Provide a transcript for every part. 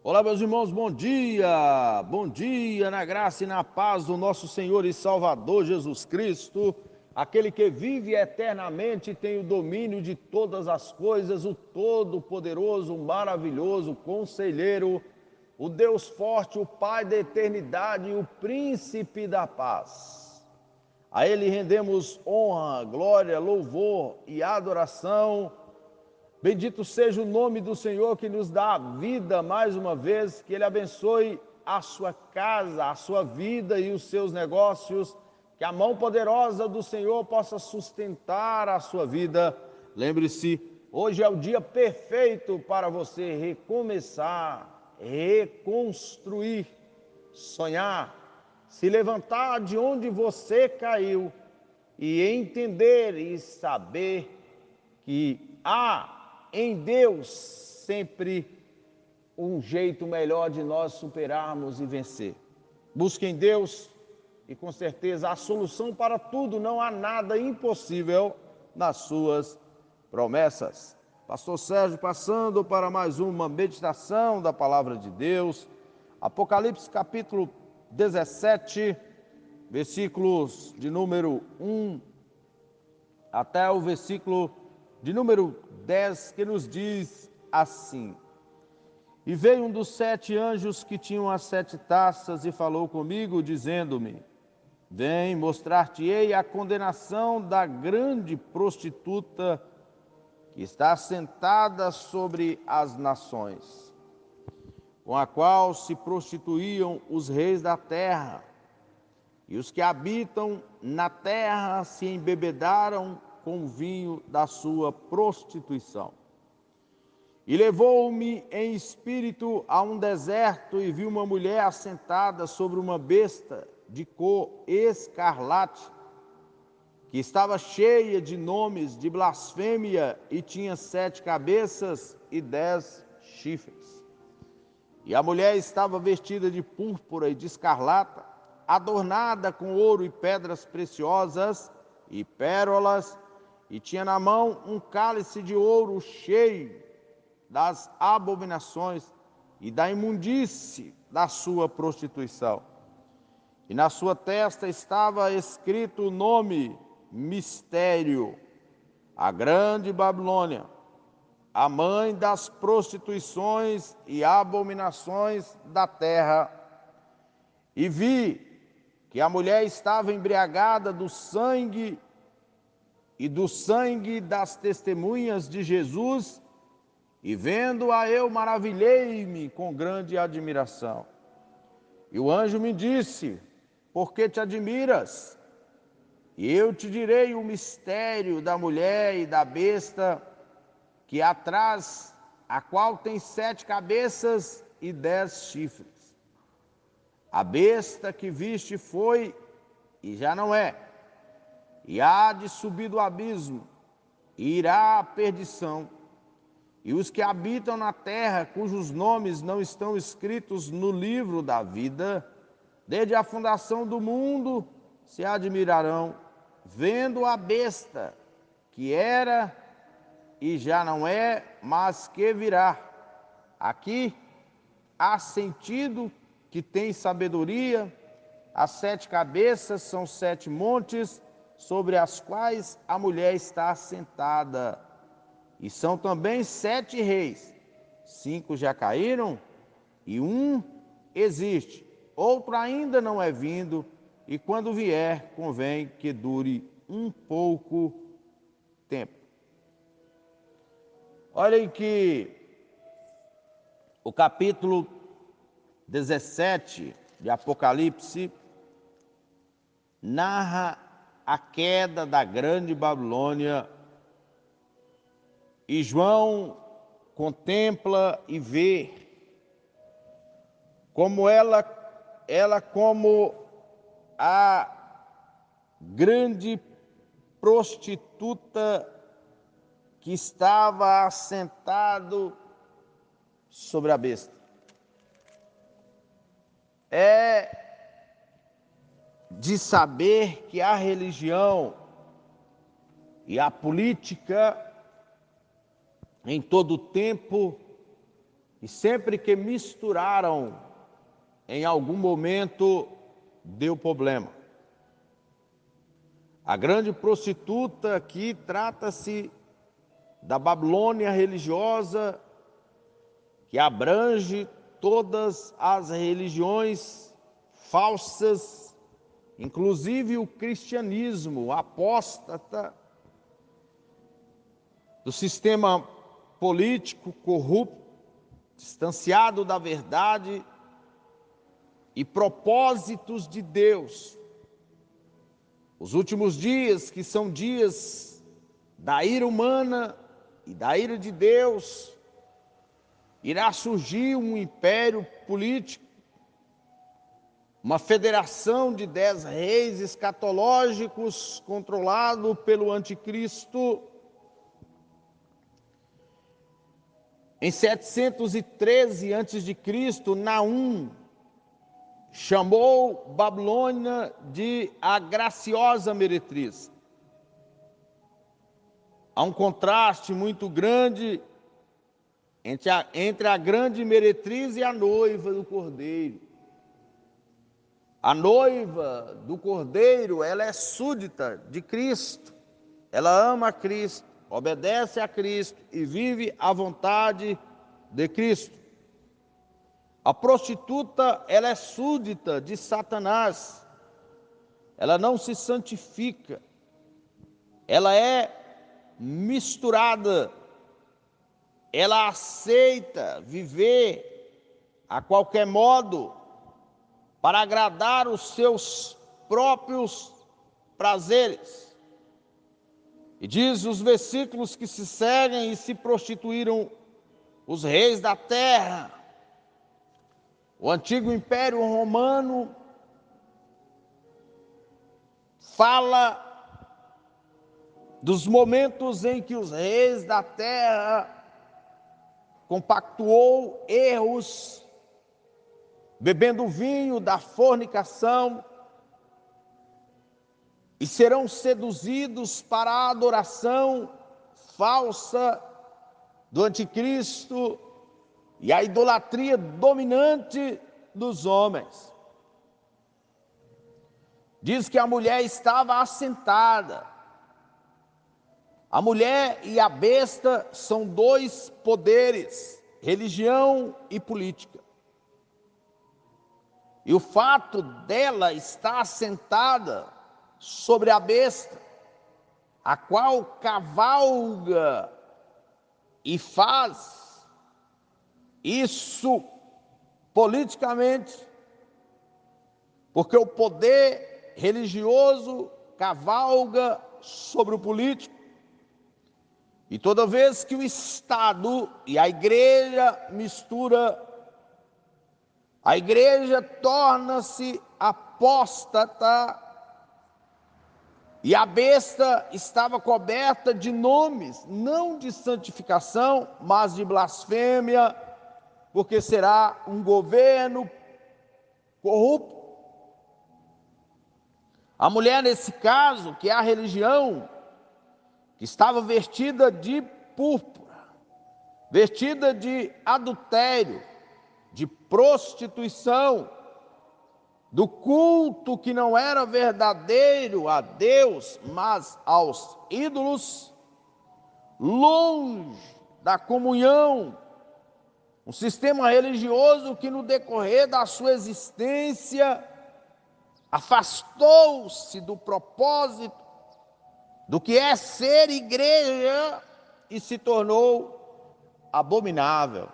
Olá, meus irmãos, bom dia! Bom dia na graça e na paz do nosso Senhor e Salvador Jesus Cristo, aquele que vive eternamente e tem o domínio de todas as coisas, o Todo-Poderoso, o Maravilhoso, o Conselheiro, o Deus Forte, o Pai da Eternidade e o Príncipe da Paz. A Ele rendemos honra, glória, louvor e adoração. Bendito seja o nome do Senhor que nos dá a vida mais uma vez, que Ele abençoe a sua casa, a sua vida e os seus negócios, que a mão poderosa do Senhor possa sustentar a sua vida. Lembre-se, hoje é o dia perfeito para você recomeçar, reconstruir, sonhar, se levantar de onde você caiu e entender e saber que há em Deus sempre um jeito melhor de nós superarmos e vencer. Busque em Deus e com certeza a solução para tudo, não há nada impossível nas suas promessas. Pastor Sérgio passando para mais uma meditação da palavra de Deus. Apocalipse capítulo 17, versículos de número 1 até o versículo de número 10, que nos diz assim: E veio um dos 7 anjos que tinham as 7 taças e falou comigo, dizendo-me: Vem, mostrar-te-ei a condenação da grande prostituta que está sentada sobre as nações, com a qual se prostituíam os reis da terra, e os que habitam na terra se embebedaram com o vinho da sua prostituição. E levou-me em espírito a um deserto e vi uma mulher assentada sobre uma besta de cor escarlate, que estava cheia de nomes de blasfêmia e tinha 7 cabeças e 10 chifres. E a mulher estava vestida de púrpura e de escarlata, adornada com ouro e pedras preciosas e pérolas, e tinha na mão um cálice de ouro cheio das abominações e da imundície da sua prostituição. E na sua testa estava escrito o nome Mistério, a grande Babilônia, a mãe das prostituições e abominações da terra. E vi que a mulher estava embriagada do sangue e do sangue das testemunhas de Jesus, e vendo-a eu maravilhei-me com grande admiração. E o anjo me disse: Por que te admiras? E eu te direi o mistério da mulher e da besta, que atrás, a qual tem 7 cabeças e 10 chifres. A besta que viste foi e já não é, e há de subir do abismo, e irá à perdição. E os que habitam na terra, cujos nomes não estão escritos no livro da vida, desde a fundação do mundo, se admirarão, vendo a besta, que era e já não é, mas que virá. Aqui há sentido que tem sabedoria. As 7 cabeças são 7 montes, sobre as quais a mulher está assentada. E são também 7 reis. 5 já caíram e um existe. Outro ainda não é vindo, e quando vier, convém que dure um pouco tempo. Olhem que o capítulo 17 de Apocalipse narra a queda da grande Babilônia, e João contempla e vê como ela como a grande prostituta que estava assentado sobre a besta. É de saber que a religião e a política em todo o tempo e sempre que misturaram, em algum momento deu problema. A grande prostituta aqui trata-se da Babilônia religiosa, que abrange todas as religiões falsas, inclusive o cristianismo apóstata, do sistema político corrupto, distanciado da verdade e propósitos de Deus. Os últimos dias, que são dias da ira humana e da ira de Deus, irá surgir um império político, uma federação de 10 reis escatológicos controlado pelo anticristo. Em 713 a.C., Naum chamou Babilônia de a graciosa meretriz. Há um contraste muito grande entre a grande meretriz e a noiva do Cordeiro. A noiva do Cordeiro, ela é súdita de Cristo, ela ama a Cristo, obedece a Cristo e vive à vontade de Cristo. A prostituta, ela é súdita de Satanás, ela não se santifica, ela é misturada, ela aceita viver a qualquer modo para agradar os seus próprios prazeres. E diz os versículos que se seguem: e se prostituíram os reis da terra. O antigo Império Romano fala dos momentos em que os reis da terra compactuou erros, bebendo vinho da fornicação, e serão seduzidos para a adoração falsa do anticristo e a idolatria dominante dos homens. Diz que a mulher estava assentada. A mulher e a besta são dois poderes, religião e política. E o fato dela estar assentada sobre a besta, a qual cavalga e faz isso politicamente, porque o poder religioso cavalga sobre o político. E toda vez que o Estado e a igreja mistura, a igreja torna-se apóstata, e a besta estava coberta de nomes, não de santificação, mas de blasfêmia, porque será um governo corrupto. A mulher, nesse caso, que é a religião, que estava vestida de púrpura, vestida de adultério, de prostituição, do culto que não era verdadeiro a Deus, mas aos ídolos, longe da comunhão, um sistema religioso que no decorrer da sua existência afastou-se do propósito do que é ser igreja e se tornou abominável.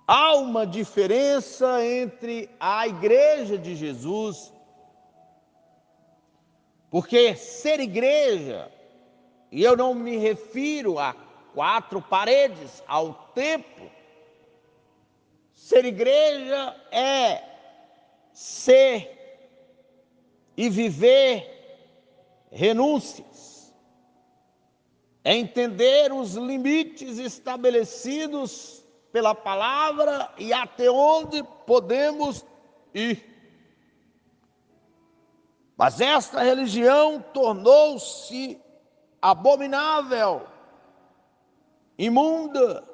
Há uma diferença entre a igreja de Jesus, porque ser igreja, e eu não me refiro a 4 paredes, ao templo, ser igreja é ser e viver renúncias, é entender os limites estabelecidos pela palavra e até onde podemos ir. Mas esta religião tornou-se abominável, imunda,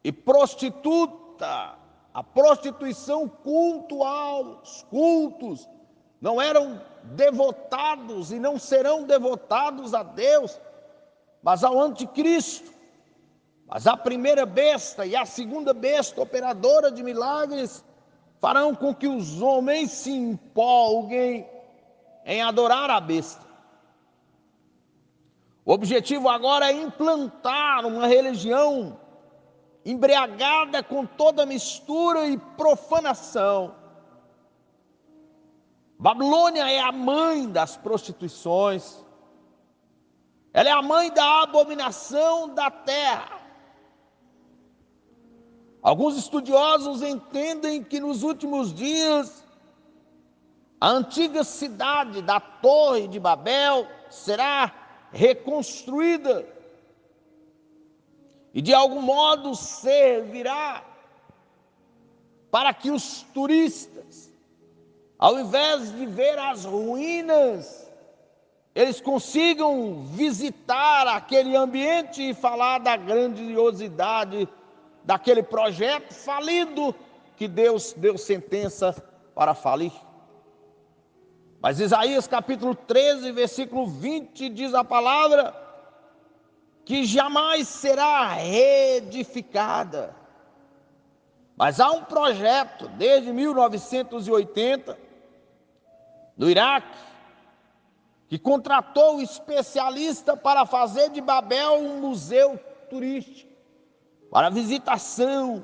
e prostituta. A prostituição, culto aos cultos, não eram devotados e não serão devotados a Deus, mas ao anticristo. Mas a primeira besta e a segunda besta, operadora de milagres, farão com que os homens se empolguem em adorar a besta. O objetivo agora é implantar uma religião embriagada com toda mistura e profanação. Babilônia é a mãe das prostituições. Ela é a mãe da abominação da terra. Alguns estudiosos entendem que nos últimos dias a antiga cidade da Torre de Babel será reconstruída e de algum modo servirá para que os turistas, ao invés de ver as ruínas, eles consigam visitar aquele ambiente e falar da grandiosidade daquele projeto falido que Deus deu sentença para falir. Mas Isaías capítulo 13, versículo 20, diz a palavra que jamais será reedificada. Mas há um projeto desde 1980, no Iraque, que contratou um especialista para fazer de Babel um museu turístico, para visitação.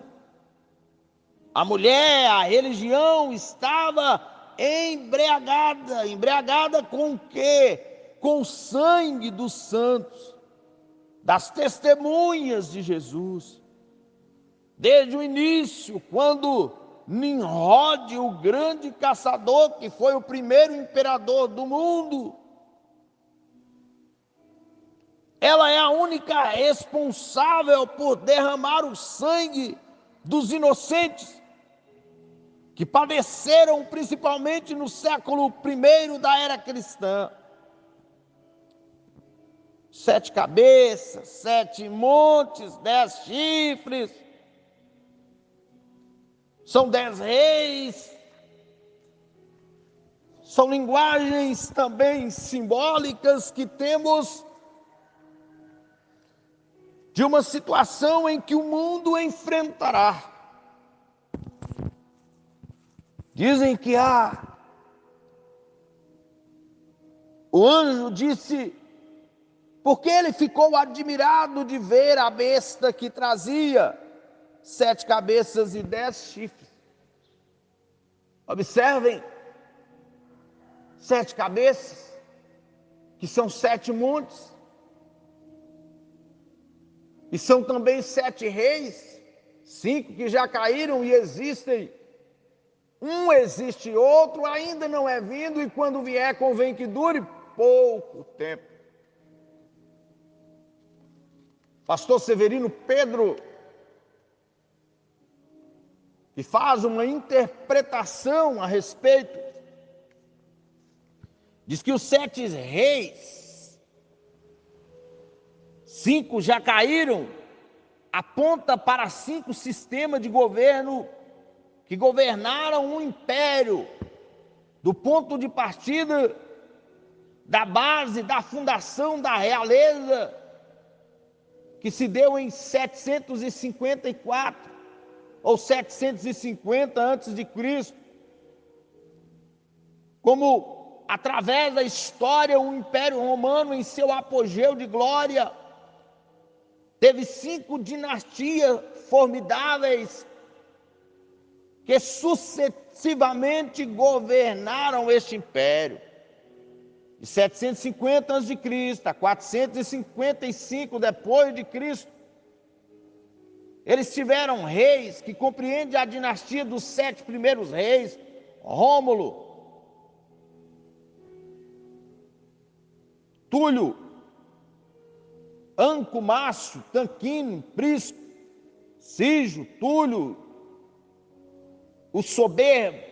A mulher, a religião estava embriagada com o quê? Com o sangue dos santos, das testemunhas de Jesus. Desde o início, quando Nimrod, o grande caçador, que foi o primeiro imperador do mundo, ela é a única responsável por derramar o sangue dos inocentes, que padeceram principalmente no século I da era cristã. 7 cabeças, 7 montes, 10 chifres, são 10 reis, são linguagens também simbólicas que temos de uma situação em que o mundo enfrentará. Dizem que o anjo disse, porque ele ficou admirado de ver a besta que trazia 7 cabeças e 10 chifres. Observem, 7 cabeças, que são 7 montes, e são também 7 reis, 5 que já caíram e existem. Um existe, outro ainda não é vindo, e quando vier convém que dure pouco tempo. Pastor Severino Pedro, que faz uma interpretação a respeito, diz que os 7 reis, 5 já caíram, aponta para 5 sistemas de governo que governaram um império, do ponto de partida da base, da fundação da realeza, que se deu em 754 ou 750 antes de Cristo, como através da história o Império Romano em seu apogeu de glória teve 5 dinastias formidáveis que sucessivamente governaram este império. De 750 a.C. a 455 depois de Cristo, eles tiveram reis que compreendem a dinastia dos 7 primeiros reis: Rômulo, Túlio, Anco, Márcio, Tanquínio, Prisco, Sijo, Túlio, o soberbo.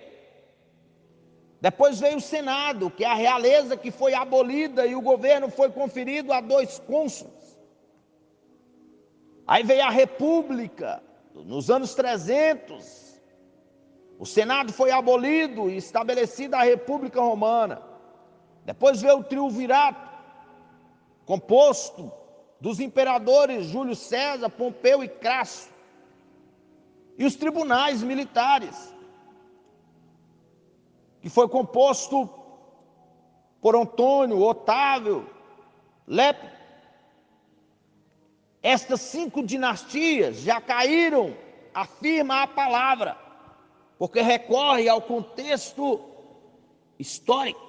Depois veio o Senado, que é a realeza que foi abolida e o governo foi conferido a 2 cônsules. Aí veio a República, nos anos 300, o Senado foi abolido e estabelecida a República Romana. Depois veio o triunvirato, composto dos imperadores Júlio César, Pompeu e Crasso, e os tribunais militares, que foi composto por Antônio, Otávio, Lépio. Estas 5 dinastias já caíram, afirma a palavra, porque recorre ao contexto histórico.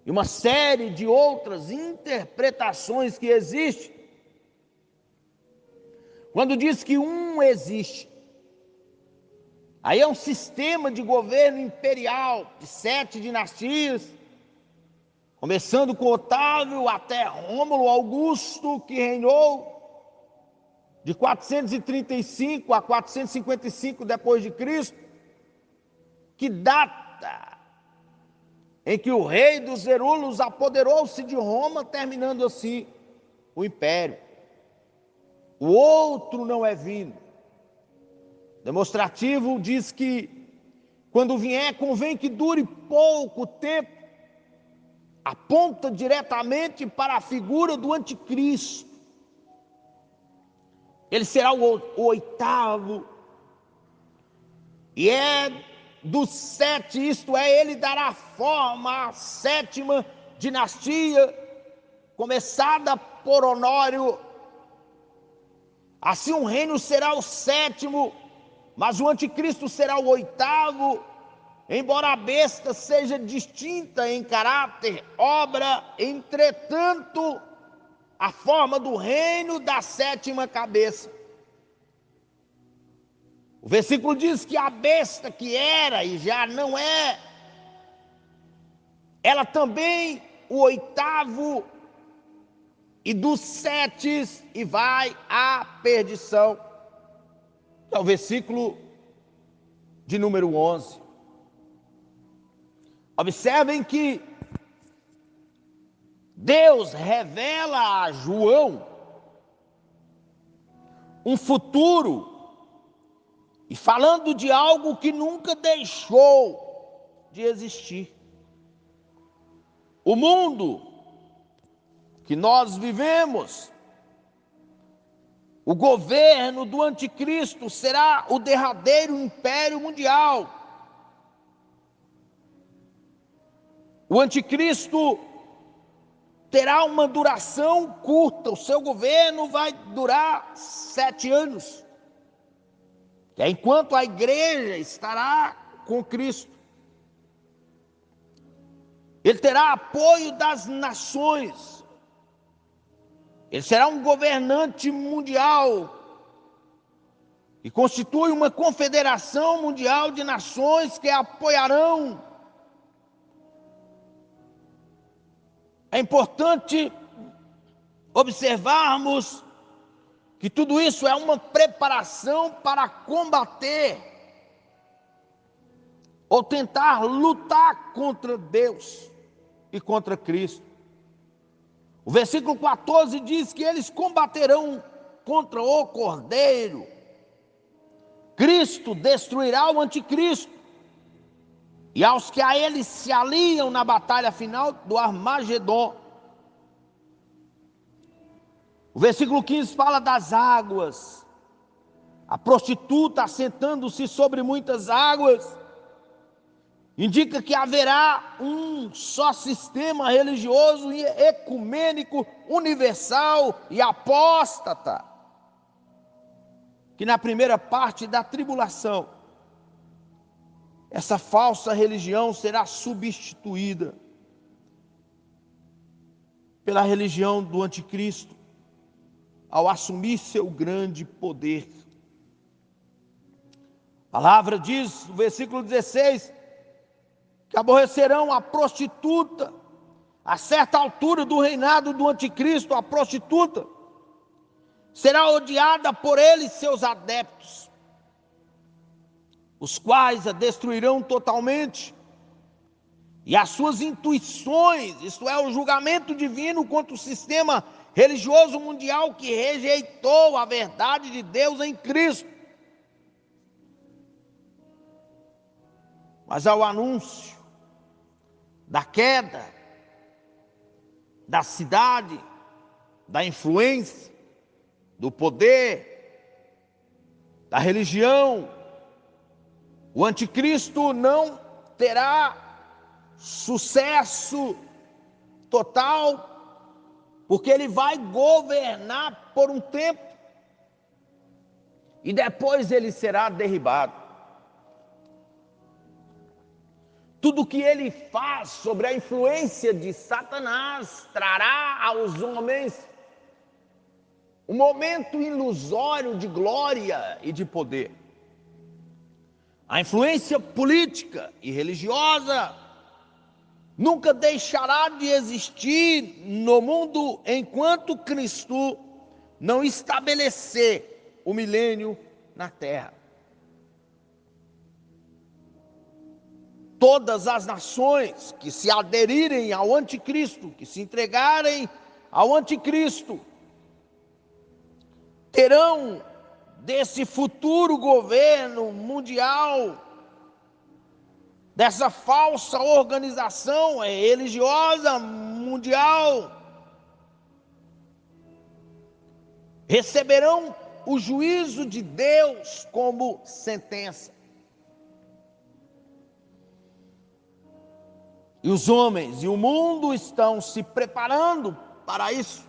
E uma série de outras interpretações que existem. Quando diz que um existe, aí é um sistema de governo imperial de 7 dinastias, começando com Otávio até Rômulo Augusto, que reinou de 435 a 455 depois de Cristo, que data em que o rei dos Zerulos apoderou-se de Roma, terminando assim o império. O outro não é vindo. Demonstrativo diz que quando vier, convém que dure pouco tempo, aponta diretamente para a figura do anticristo. Ele será o 8º, e é dos 7, isto é, ele dará forma à 7ª dinastia, começada por Honório. Assim um reino será o 7º, mas o anticristo será o 8º, embora a besta seja distinta em caráter, obra, entretanto, a forma do reino da 7ª cabeça. O versículo diz que a besta que era e já não é, ela também o 8º, e dos 7 e vai à perdição. É o versículo de número 11. Observem que Deus revela a João um futuro, e falando de algo que nunca deixou de existir. O mundo que nós vivemos, o governo do anticristo será o derradeiro império mundial. O anticristo terá uma duração curta, o seu governo vai durar 7 anos, que é enquanto a igreja estará com Cristo. Ele terá apoio das nações, ele será um governante mundial, e constitui uma confederação mundial de nações que apoiarão. É importante observarmos que tudo isso é uma preparação para combater ou tentar lutar contra Deus e contra Cristo. O versículo 14 diz que eles combaterão contra o Cordeiro. Cristo destruirá o anticristo, e aos que a ele se aliam na batalha final do Armagedon. O versículo 15 fala das águas. A prostituta assentando-se sobre muitas águas indica que haverá um só sistema religioso e ecumênico, universal e apóstata, que na primeira parte da tribulação, essa falsa religião será substituída pela religião do anticristo, ao assumir seu grande poder. A palavra diz, no versículo 16, que aborrecerão a prostituta. A certa altura do reinado do anticristo, a prostituta será odiada por ele e seus adeptos, os quais a destruirão totalmente, e as suas intuições, isto é, o julgamento divino contra o sistema religioso mundial que rejeitou a verdade de Deus em Cristo. Mas ao anúncio da queda da cidade, da influência, do poder, da religião, o anticristo não terá sucesso total, porque ele vai governar por um tempo e depois ele será derribado. Tudo que ele faz sobre a influência de Satanás trará aos homens um momento ilusório de glória e de poder. A influência política e religiosa nunca deixará de existir no mundo enquanto Cristo não estabelecer o milênio na terra. Todas as nações que se aderirem ao anticristo, que se entregarem ao anticristo, terão desse futuro governo mundial, dessa falsa organização religiosa mundial, receberão o juízo de Deus como sentença. E os homens e o mundo estão se preparando para isso.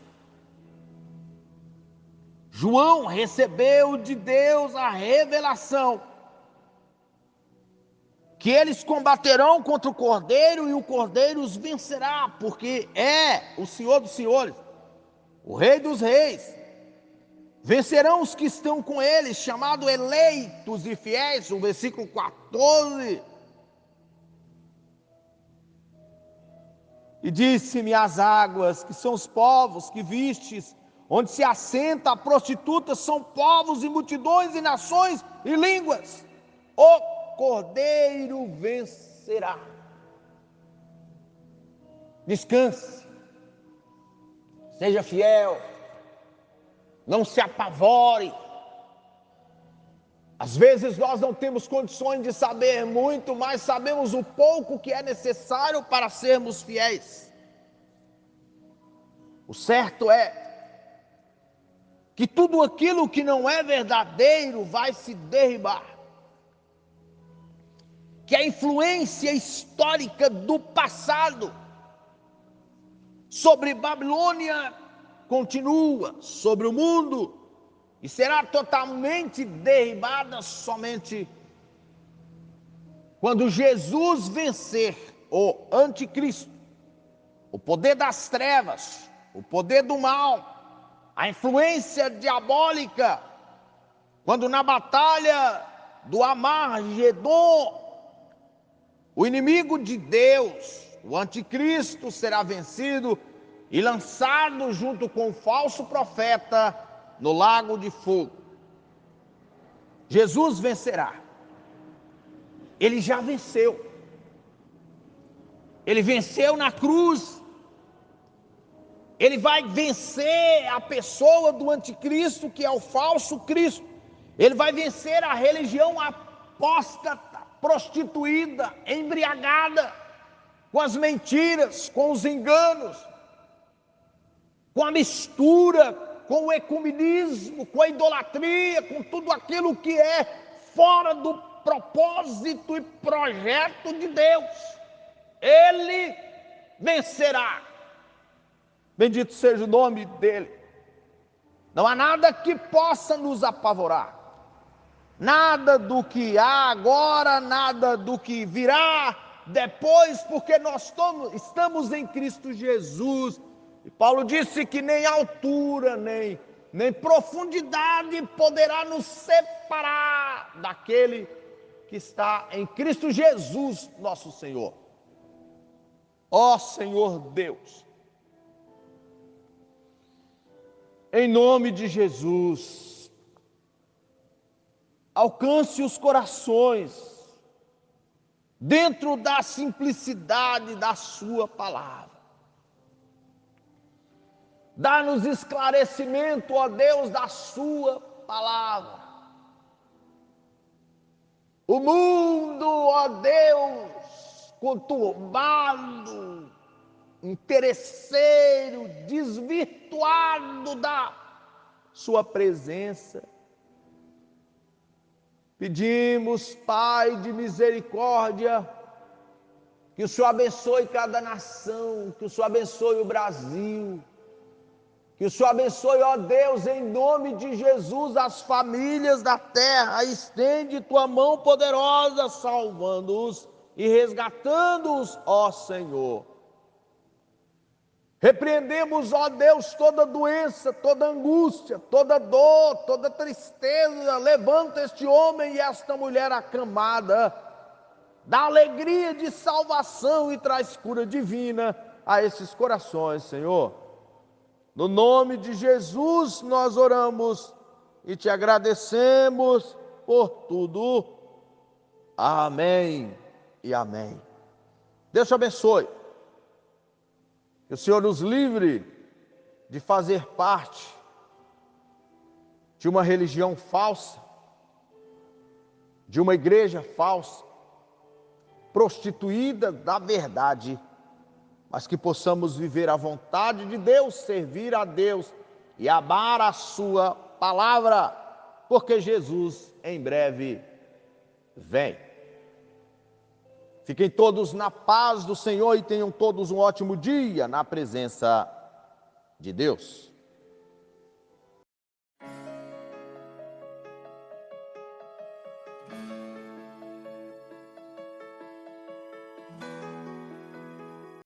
João recebeu de Deus a revelação que eles combaterão contra o Cordeiro e o Cordeiro os vencerá, porque é o Senhor dos senhores, o Rei dos reis. Vencerão os que estão com eles, chamados eleitos e fiéis, o versículo 14. E disse-me as águas, que são os povos que vistes, onde se assenta a prostituta, são povos e multidões e nações e línguas. O Cordeiro vencerá. Descanse, seja fiel, não se apavore. Às vezes nós não temos condições de saber muito, mas sabemos o pouco que é necessário para sermos fiéis. O certo é que tudo aquilo que não é verdadeiro vai se derribar. Que a influência histórica do passado sobre Babilônia continua sobre o mundo e será totalmente derribada somente quando Jesus vencer o anticristo, o poder das trevas, o poder do mal, a influência diabólica, quando na batalha do Armagedon, o inimigo de Deus, o anticristo, será vencido e lançado junto com o falso profeta no lago de fogo. Jesus vencerá. Ele já venceu. Ele venceu na cruz. Ele vai vencer a pessoa do anticristo, que é o falso Cristo. Ele vai vencer a religião apóstata, prostituída, embriagada, com as mentiras, com os enganos, com a mistura, com o ecumenismo, com a idolatria, com tudo aquilo que é fora do propósito e projeto de Deus. Ele vencerá. Bendito seja o nome dele. Não há nada que possa nos apavorar. Nada do que há agora, nada do que virá depois, porque nós estamos em Cristo Jesus. E Paulo disse que nem altura, nem profundidade poderá nos separar daquele que está em Cristo Jesus, nosso Senhor. Ó Senhor Deus, em nome de Jesus, alcance os corações dentro da simplicidade da sua palavra. Dá-nos esclarecimento, ó Deus, da sua palavra. O mundo, ó Deus, conturbado, interesseiro, desvirtuado da sua presença. Pedimos, Pai de misericórdia, que o Senhor abençoe cada nação, que o Senhor abençoe o Brasil, que o Senhor abençoe, ó Deus, em nome de Jesus, as famílias da terra. Estende tua mão poderosa, salvando-os e resgatando-os, ó Senhor. Repreendemos, ó Deus, toda doença, toda angústia, toda dor, toda tristeza. Levanta este homem e esta mulher acamada, dá alegria de salvação e traz cura divina a esses corações, Senhor. No nome de Jesus nós oramos e te agradecemos por tudo. Amém e amém. Deus te abençoe. Que o Senhor nos livre de fazer parte de uma religião falsa, de uma igreja falsa, prostituída da verdade, mas que possamos viver a vontade de Deus, servir a Deus e amar a sua palavra, porque Jesus em breve vem. Fiquem todos na paz do Senhor e tenham todos um ótimo dia na presença de Deus.